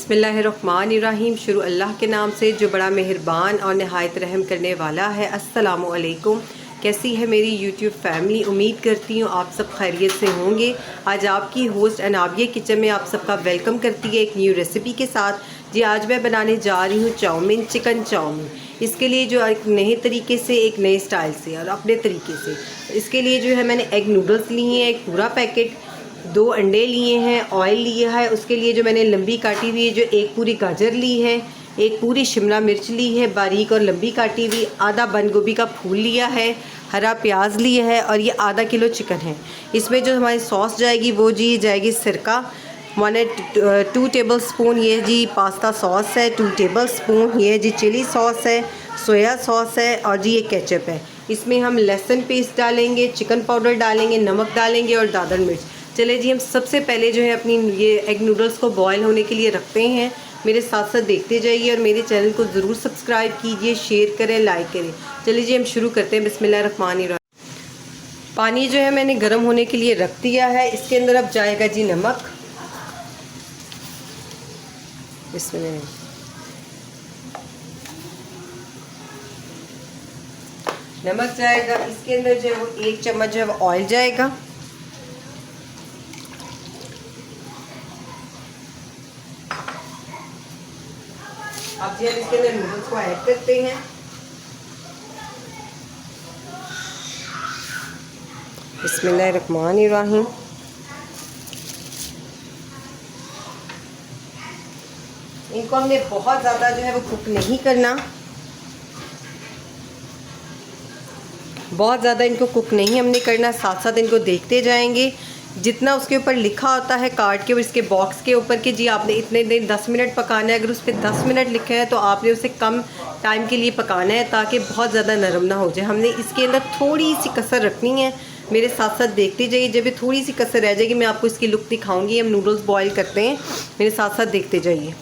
बिस्मिल्लाहिर्रहमानिर्रहीम। शुरू अल्लाह के नाम से जो बड़ा मेहरबान और नहायत रहम करने वाला है। अस्सलामु अलैकुम। कैसी है मेरी यूट्यूब फैमिली? उम्मीद करती हूँ आप सब खैरियत से होंगे। आज आपकी होस्ट अनाबिया किचन में आप सबका वेलकम करती है एक न्यू रेसिपी के साथ। जी आज मैं बनाने जा रही हूँ चाउमीन, चिकन चाउमीन। इसके लिए जो एक नए तरीके से, एक नए स्टाइल से और अपने तरीके से, इसके लिए जो है मैंने एग नूडल्स लिए हैं एक पूरा पैकेट, 2 अंडे लिए हैं, ऑयल लिया है। उसके लिए जो मैंने लंबी काटी हुई है जो एक पूरी गाजर ली है, एक पूरी शिमला मिर्च ली है बारीक और लंबी काटी हुई, आधा बंद गोभी का फूल लिया है, हरा प्याज लिया है और ये आधा किलो चिकन है। इसमें जो हमारी सॉस जाएगी वो जी जाएगी सिरका 2 टेबल स्पून, ये जी पास्ता सॉस है 2 टेबल स्पून, ये जी चिली सॉस है, सोया सॉस है और जी ये केचप है। इसमें हम लहसुन पेस्ट डालेंगे, चिकन पाउडर डालेंगे, नमक डालेंगे और दादर मिर्च। चले जी हम सबसे पहले जो है अपनी ये एग नूडल्स को बॉयल होने के लिए रखते हैं। मेरे साथ साथ देखते जाइए और मेरे चैनल को ज़रूर सब्सक्राइब कीजिए, शेयर करें, लाइक करें। चलिए जी हम शुरू करते हैं। बिस्मिल्लाहिर्रहमानिर्रहीम। पानी जो है मैंने गर्म होने के लिए रख दिया है। इसके अंदर अब जाएगा जी नमक। इसमें नमक जाएगा। इसके अंदर जो है वो 1 चम्मच जो है वो ऑयल जाएगा। अब जी हम इसके अंदर नूडल्स को ऐड करते हैं। बिस्मिल्लाहिर्रहमानिर्रहीम। इनको हमने बहुत ज़्यादा जो है वो कुक नहीं करना, बहुत ज़्यादा इनको कुक नहीं हमने करना, साथ साथ इनको देखते जाएंगे। जितना उसके ऊपर लिखा होता है कार्ड के और इसके बॉक्स के ऊपर कि जी आपने इतने देर 10 मिनट पकाना है, अगर उस पर 10 मिनट लिखा है तो आपने उसे कम टाइम के लिए पकाना है ताकि बहुत ज़्यादा नरम ना हो जाए। हमने इसके अंदर थोड़ी सी कसर रखनी है। मेरे साथ साथ देखते जाइए, जब ये थोड़ी सी कसर रह जाएगी मैं आपको इसकी लुक दिखाऊँगी। हम नूडल्स बॉयल करते हैं, मेरे साथ साथ देखते जाइए।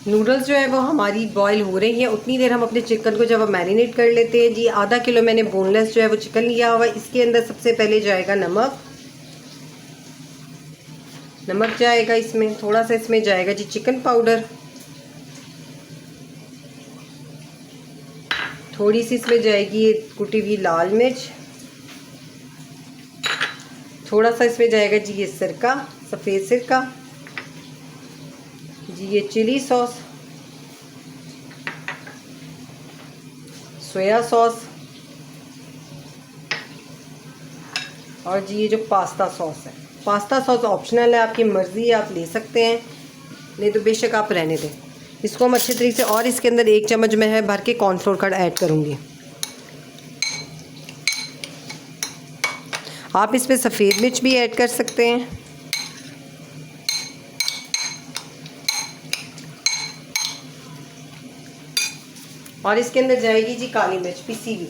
नूडल्स जो है वो हमारी बॉईल हो रही हैं। उतनी देर हम अपने चिकन को जब मैरिनेट कर लेते हैं। जी आधा किलो मैंने बोनलेस जो है वो चिकन लिया हुआ है। इसके अंदर सबसे पहले जाएगा नमक, नमक जाएगा इसमें थोड़ा सा, इसमें जाएगा जी चिकन पाउडर, थोड़ी सी इसमें जाएगी कुटी हुई लाल मिर्च, थोड़ा सा इसमें जाएगा जी ये सिरका, सफ़ेद सिरका, जी ये चिली सॉस, सोया सॉस और जी ये जो पास्ता सॉस है। पास्ता सॉस ऑप्शनल है, आपकी मर्ज़ी है, आप ले सकते हैं, नहीं तो बेशक आप रहने दें। इसको हम अच्छे तरीके से, और इसके अंदर 1 चम्मच में है भर के कॉर्नफ्लोर का ऐड करूँगी। आप इसमें सफ़ेद मिर्च भी ऐड कर सकते हैं। और इसके अंदर जाएगी जी काली मिर्च पिसी हुई।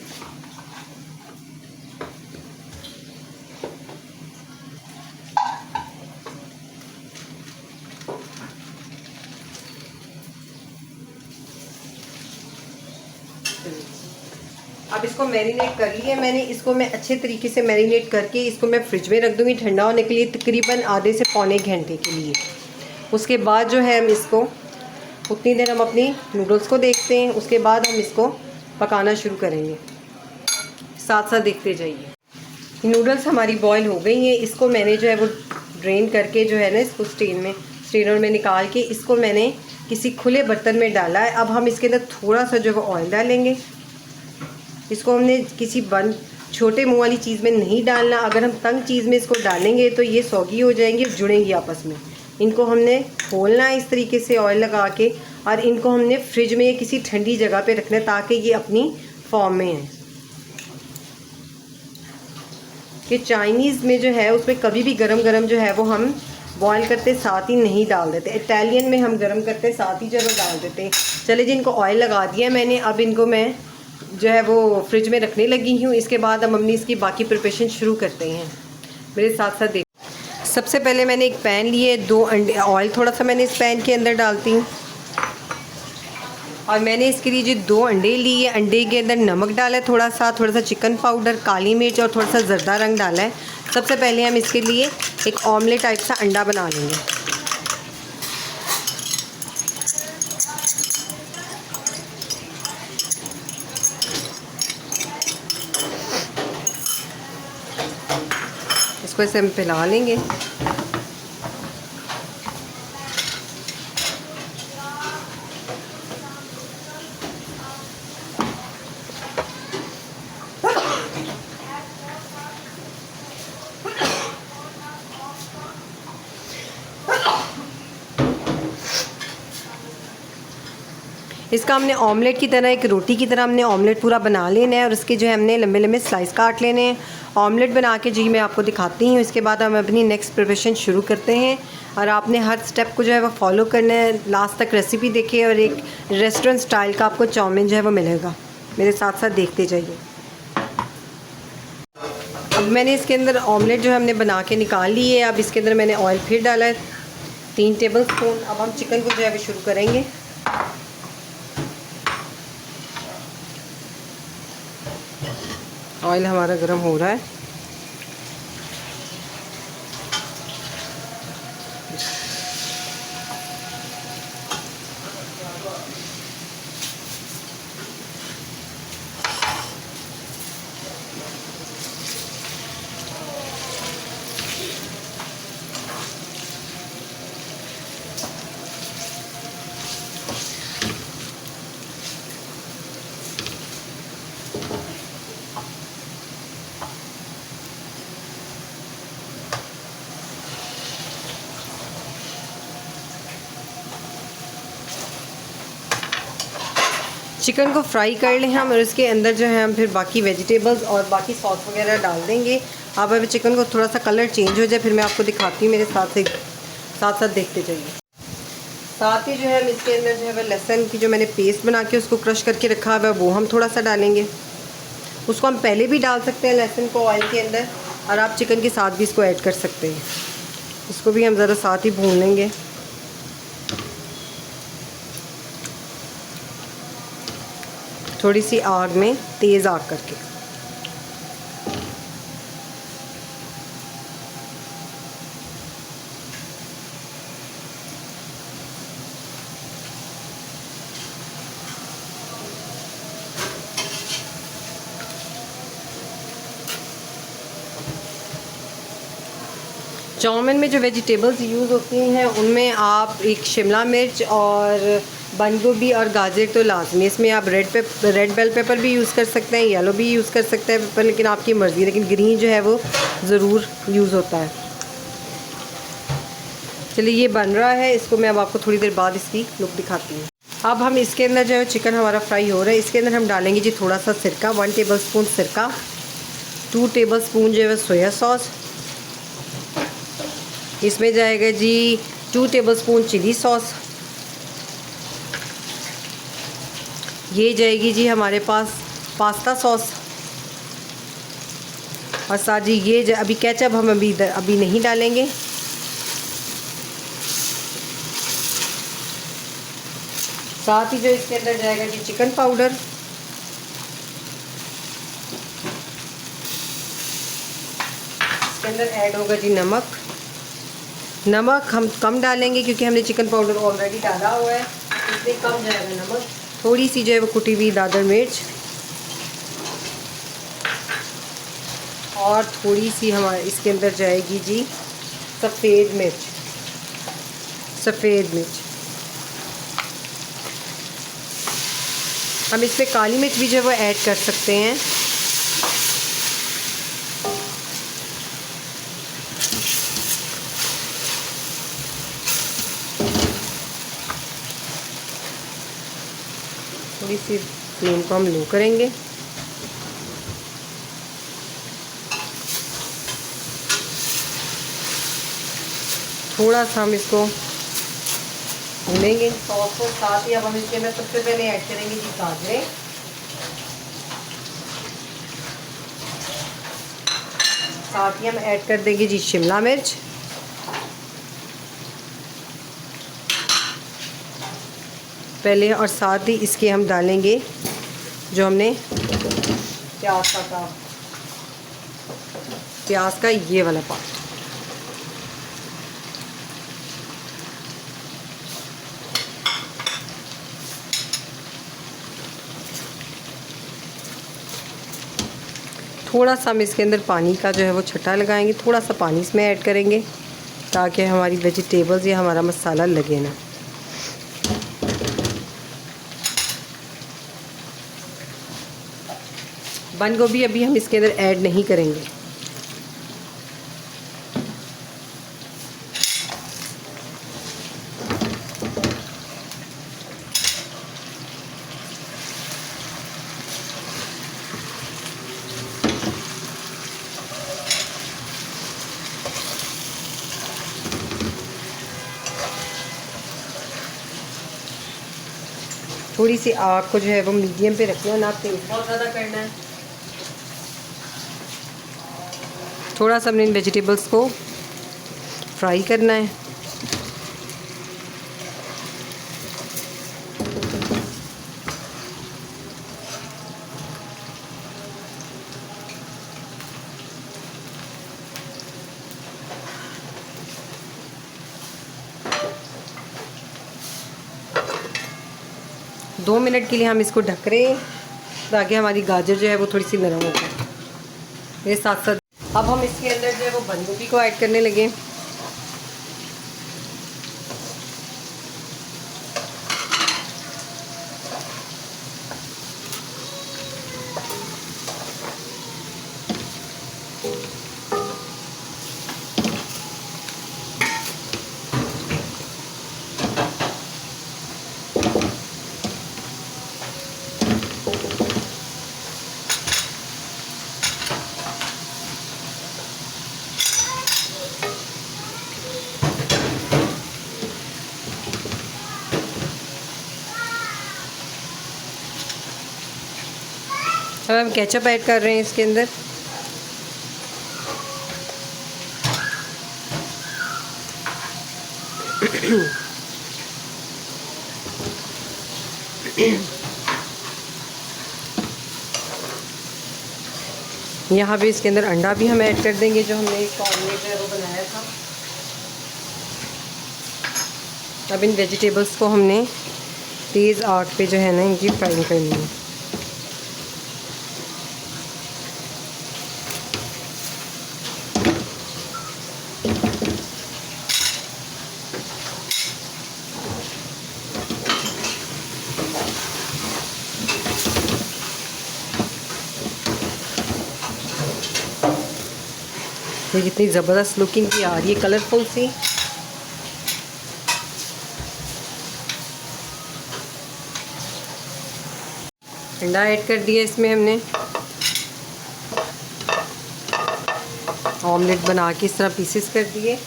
अब इसको मैरिनेट कर लिया मैंने। इसको मैं अच्छे तरीके से मैरिनेट करके इसको मैं फ्रिज में रख दूँगी ठंडा होने के लिए, तकरीबन आधे से पौने घंटे के लिए। उसके बाद जो है हम इसको, उतनी देर हम अपनी नूडल्स को देखते हैं, उसके बाद हम इसको पकाना शुरू करेंगे। साथ साथ देखते जाइए। नूडल्स हमारी बॉईल हो गई हैं। इसको मैंने जो है वो ड्रेन करके जो है ना, इसको स्ट्रेनर में निकाल के इसको मैंने किसी खुले बर्तन में डाला है। अब हम इसके अंदर थोड़ा सा जो है वो ऑयल डालेंगे। इसको हमने किसी बंद छोटे मुँह वाली चीज़ में नहीं डालना। अगर हम तंग चीज़ में इसको डालेंगे तो ये सौगी हो जाएंगी, जुड़ेंगी आपस में। इनको हमने खोलना है इस तरीके से ऑयल लगा के, और इनको हमने फ्रिज में किसी ठंडी जगह पे रखना है ताकि ये अपनी फॉर्म में है। कि चाइनीज़ में जो है उसमें कभी भी गरम गरम जो है वो हम बॉईल करते साथ ही नहीं डाल देते। इटालियन में हम गरम करते साथ ही जरूर डाल देते हैं। चले जी इनको ऑयल लगा दिया मैंने। अब इनको मैं जो है वो फ्रिज में रखने लगी हूँ। इसके बाद हम अपनी इसकी बाकी प्रिपरेशन शुरू करते हैं। मेरे साथ साथ देख, सबसे पहले मैंने एक पैन लिए, 2 अंडे, ऑयल थोड़ा सा मैंने इस पैन के अंदर डालती हूँ और मैंने इसके लिए जो 2 अंडे लिए। अंडे के अंदर नमक डाला है थोड़ा सा चिकन पाउडर, काली मिर्च और थोड़ा सा ज़र्दा रंग डाला है। सबसे पहले हम इसके लिए एक ऑमलेट टाइप सा अंडा बना लेंगे। इसको ऐसे हम फैला लेंगे। इसका हमने ऑमलेट की तरह, एक रोटी की तरह हमने ऑमलेट पूरा बना लेना है और उसके जो है हमने लंबे लंबे स्लाइस काट लेने हैं। ऑमलेट बना के जी मैं आपको दिखाती हूँ। इसके बाद हम अपनी नेक्स्ट प्रिपरेशन शुरू करते हैं और आपने हर स्टेप को जो है वो फॉलो करना है। लास्ट तक रेसिपी देखिए और एक रेस्टोरेंट स्टाइल का आपको चाउमीन जो है वो मिलेगा। मेरे साथ साथ देखते जाइए। अब मैंने इसके अंदर ऑमलेट जो है हमने बना के निकाल ली है। अब इसके अंदर मैंने ऑयल फिर डाला है 3 टेबल स्पून। अब हम चिकन को जो है वो शुरू करेंगे। ऑयल हमारा गर्म हो रहा है। चिकन को फ्राई कर लें हम और इसके अंदर जो है हम फिर बाकी वेजिटेबल्स और बाकी सॉस वगैरह डाल देंगे। अब अभी चिकन को थोड़ा सा कलर चेंज हो जाए फिर मैं आपको दिखाती हूँ। मेरे साथ देखते जाइए। साथ ही जो है हम इसके अंदर जो है वह लहसुन की जो मैंने पेस्ट बना के उसको क्रश करके रखा हुआ है वो हम थोड़ा सा डालेंगे। उसको हम पहले भी डाल सकते हैं लहसुन को ऑयल के अंदर, और आप चिकन के साथ भी इसको ऐड कर सकते हैं। इसको भी हम ज़रा साथ ही भून लेंगे। थोड़ी सी आग में, तेज़ आग करके। चाउमीन में जो वेजिटेबल्स यूज़ होती हैं उनमें आप एक शिमला मिर्च और बंद गोभी और गाजर तो लाजमी। इसमें आप रेड बेल पेपर भी यूज़ कर सकते हैं, येलो भी यूज़ कर सकते हैं पेपर, लेकिन आपकी मर्ज़ी। लेकिन ग्रीन जो है वो ज़रूर यूज़ होता है। चलिए ये बन रहा है। इसको मैं अब आपको थोड़ी देर बाद इसकी लुक दिखाती हूँ। अब हम इसके अंदर जो है चिकन हमारा फ्राई हो रहा है। इसके अंदर हम डालेंगे जी थोड़ा सा सिरका, 1 टेबल स्पून सिरका, 2 टेबल स्पून जो है सोया सॉस। इसमें जाएगा जी 2 टेबल स्पून चिली सॉस। ये जाएगी जी हमारे पास पास्ता सॉस। और साथ जी ये अभी केचप हम अभी नहीं डालेंगे। साथ ही जो इसके अंदर जाएगा जी चिकन पाउडर। इसके अंदर ऐड होगा जी नमक। नमक हम कम डालेंगे क्योंकि हमने चिकन पाउडर ऑलरेडी डाला हुआ है, इसलिए कम जाएगा नमक। थोड़ी सी जो है वो कुटी हुई दादर मिर्च और थोड़ी सी हमारे इसके अंदर जाएगी जी सफ़ेद मिर्च। हम इसमें काली मिर्च भी जो है वो ऐड कर सकते हैं। थोड़ी सी फ्लेम को हम लो करेंगे। थोड़ा सा हम इसको भूनेंगे सॉस को। साथ ही अब हम इसके अंदर सबसे पहले ऐड करेंगे जी गाजरें। साथ ही हम ऐड कर देंगे जी शिमला मिर्च। पहले और साथ ही इसके हम डालेंगे जो हमने प्याज का ये वाला पार्ट। थोड़ा सा हम इसके अंदर पानी का जो है वो छट्टा लगाएंगे, थोड़ा सा पानी इसमें ऐड करेंगे ताकि हमारी वेजिटेबल्स या हमारा मसाला लगे ना। बंद गोभी अभी हम इसके अंदर ऐड नहीं करेंगे। थोड़ी सी आग को जो है वो मीडियम पे रखना है, ना तेज बहुत ज़्यादा करना है। थोड़ा सा हमने इन वेजिटेबल्स को फ्राई करना है। दो मिनट के लिए हम इसको ढक रहे हैं ताकि हमारी गाजर जो है वो थोड़ी सी नरम हो जाए। ये साथ साथ अब हम इसके अंदर जो है वो बंद गोभी को ऐड करने लगे। अब हम केचप ऐड कर रहे हैं इसके अंदर। यहाँ पे इसके अंदर अंडा भी हम ऐड कर देंगे जो हमने एक ऑमलेट है वो बनाया था। अब इन वेजिटेबल्स को हमने तेज़ आग पे जो है ना इनकी फ्राई करनी है। ये कितनी ज़बरदस्त लुकिंग की आ रही है, कलरफुल सी। अंडा ऐड कर दिया इसमें हमने। ऑमलेट बना के इस तरह पीसेस कर दिए।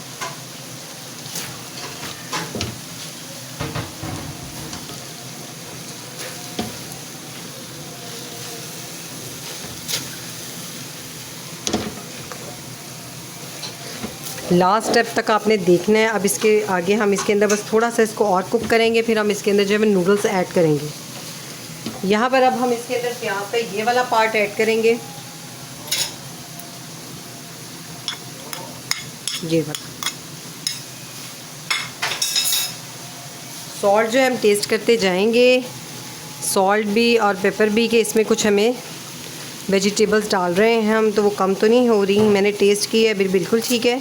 लास्ट स्टेप तक आपने देखना है। अब इसके आगे हम इसके अंदर बस थोड़ा सा इसको और कुक करेंगे, फिर हम इसके अंदर जो है नूडल्स ऐड करेंगे। यहाँ पर अब हम इसके अंदर प्याज का ये वाला पार्ट ऐड करेंगे, ये वाला। सॉल्ट जो है हम टेस्ट करते जाएंगे, सॉल्ट भी और पेपर भी, कि इसमें कुछ हमें वेजिटेबल्स डाल रहे हैं हम तो वो कम तो नहीं हो रही। मैंने टेस्ट किया है, बिल्कुल ठीक है।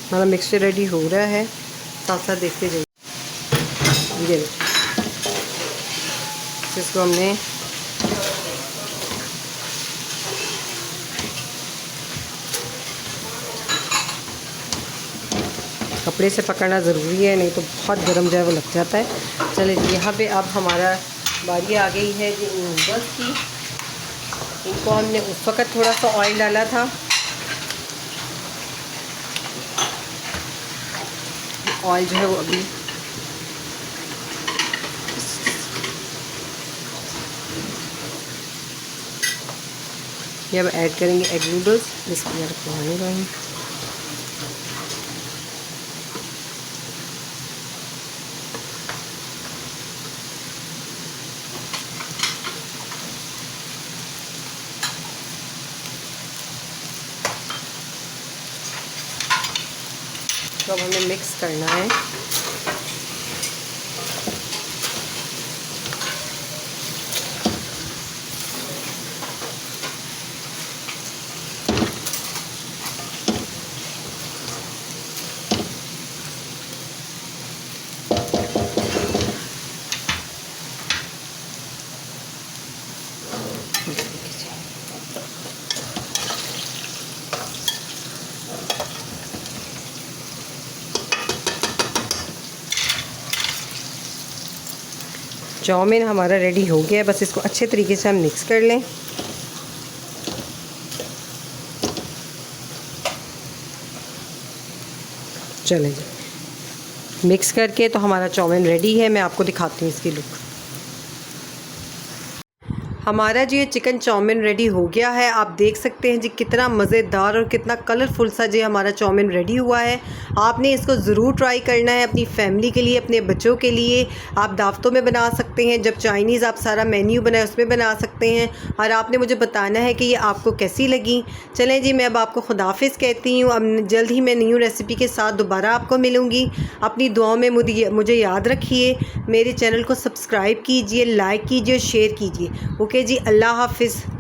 हमारा मिक्सचर रेडी हो रहा है, साथ साथ देखते जाइए। ये इसको हमने कपड़े से पकड़ना ज़रूरी है, नहीं तो बहुत गर्म जो है वो लग जाता है। चलिए यहाँ पे अब हमारा बारी आ गई है जी नूडल्स की। इनको हमने उस वक़्त थोड़ा सा ऑयल डाला था, ऑयल जो है वो अभी ये अब ऐड करेंगे एग नूडल्स। बिस्मिल्लाह रहमानिर रहीम। इसको अब हमें मिक्स करना है। चाउमीन हमारा रेडी हो गया है, बस इसको अच्छे तरीके से हम मिक्स कर लें। चलें जी, मिक्स करके तो हमारा चाउमीन रेडी है। मैं आपको दिखाती हूँ इसकी लुक। हमारा जी ये चिकन चाउमीन रेडी हो गया है। आप देख सकते हैं जी कितना मज़ेदार और कितना कलरफुल सा जी हमारा चाउमीन रेडी हुआ है। आपने इसको ज़रूर ट्राई करना है अपनी फैमिली के लिए, अपने बच्चों के लिए। आप दावतों में बना सकते हैं, जब चाइनीज़ आप सारा मेन्यू बनाए उसमें बना सकते हैं। और आपने मुझे बताना है कि ये आपको कैसी लगी। चलें जी, मैं अब आपको खुदाफिज़ कहती हूँ। अब जल्द ही मैं न्यू रेसिपी के साथ दोबारा आपको मिलूँगी। अपनी दुआओं में मुझे याद रखिए। मेरे चैनल को सब्सक्राइब कीजिए, लाइक कीजिए, शेयर कीजिए। ओके जी, अल्लाह हाफ़िज़।